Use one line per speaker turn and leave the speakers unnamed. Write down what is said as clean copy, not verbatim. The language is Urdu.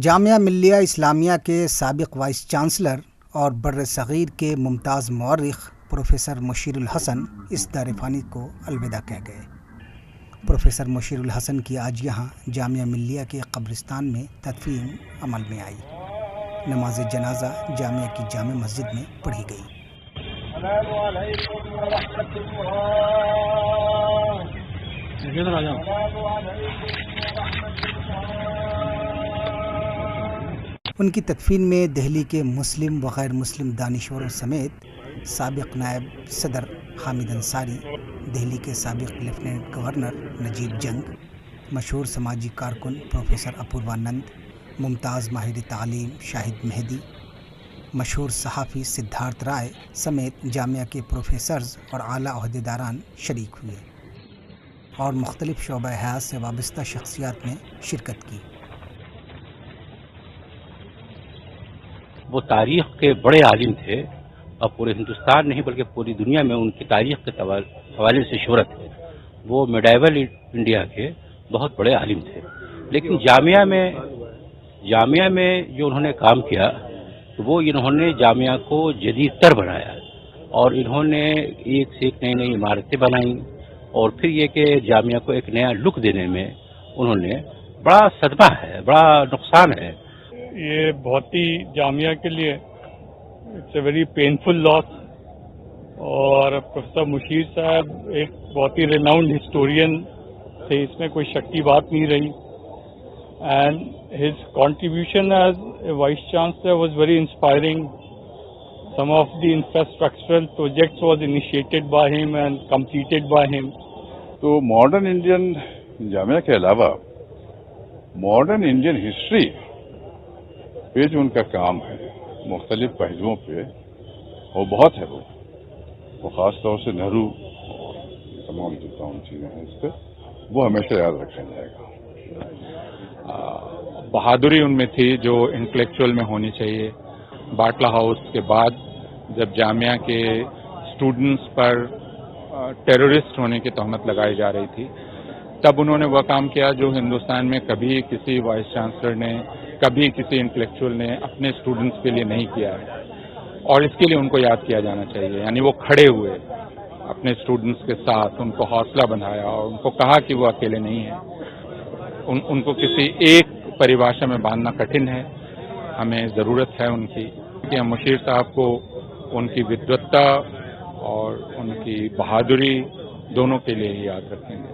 جامعہ ملیہ اسلامیہ کے سابق وائس چانسلر اور بر صغیر کے ممتاز مورخ پروفیسر مشیر الحسن اس دار فانی کو الوداع کہہ گئے۔ پروفیسر مشیر الحسن کی آج یہاں جامعہ ملیہ کے قبرستان میں تدفین عمل میں آئی۔ نماز جنازہ جامعہ کی جامع مسجد میں پڑھی گئی۔ ان کی تدفین میں دہلی کے مسلم و غیر مسلم دانشوروں سمیت سابق نائب صدر حامد انصاری، دہلی کے سابق لیفٹیننٹ گورنر نجیب جنگ، مشہور سماجی کارکن پروفیسر اپوروانند، ممتاز ماہر تعلیم شاہد مہدی، مشہور صحافی سدھارتھ رائے سمیت جامعہ کے پروفیسرز اور اعلیٰ عہدیداران شریک ہوئے اور مختلف شعبہ حیات سے وابستہ شخصیات نے شرکت کی۔
وہ تاریخ کے بڑے عالم تھے اور پورے ہندوستان نہیں بلکہ پوری دنیا میں ان کی تاریخ کے حوالے سے شہرت ہے۔ وہ میڈائیول انڈیا کے بہت بڑے عالم تھے، لیکن جامعہ میں جو انہوں نے کام کیا وہ انہوں نے جامعہ کو جدید تر بنایا اور انہوں نے ایک سے ایک نئی عمارتیں بنائیں، اور پھر یہ کہ جامعہ کو ایک نیا لک دینے میں انہوں نے بڑا صدمہ ہے، بڑا نقصان ہے۔
یہ بہت ہی جامعہ کے لیے اٹس اے ویری پینفل لاس، اور پروفیسر مشیر صاحب ایک بہت ہی ریناؤنڈ ہسٹورین تھے، اس میں کوئی شک کی بات نہیں رہی، and his contribution as a vice chancellor was very inspiring. Some of the infrastructural projects was initiated by ہم اینڈ کمپلیٹڈ بائی ہم۔
تو ماڈرن انڈین جامعہ کے علاوہ ماڈرن انڈین ہسٹری پہ جو ان کا کام ہے مختلف پہلوؤں پہ وہ بہت ہے، وہ خاص طور سے نہرو اور تمام جو کام چیزیں ہیں اس پہ وہ ہمیشہ یاد رکھا جائے گا۔
بہادری ان میں تھی جو انٹلیکچوئل میں ہونی چاہیے۔ باٹلہ ہاؤس کے بعد جب جامعہ کے اسٹوڈنٹس پر ٹیررسٹ ہونے کی تہمت لگائی جا رہی تھی، تب انہوں نے وہ کام کیا جو ہندوستان میں کبھی کسی وائس چانسلر نے، کبھی کسی انٹلیکچوئل نے اپنے اسٹوڈنٹس کے لیے نہیں کیا ہے، اور اس کے لیے ان کو یاد کیا جانا چاہیے۔ یعنی وہ کھڑے ہوئے اپنے اسٹوڈنٹس کے ساتھ، ان کو حوصلہ بندھایا اور ان کو کہا کہ وہ اکیلے نہیں ہیں۔ ان کو کسی ایک پریبھاشا میں باندھنا کٹھن ہے، ہمیں ضرورت ہے ان کی کہ ہم مشیر صاحب کو ان کی ودوتا اور ان کی بہادری دونوں کے لیے یاد رکھیں گے۔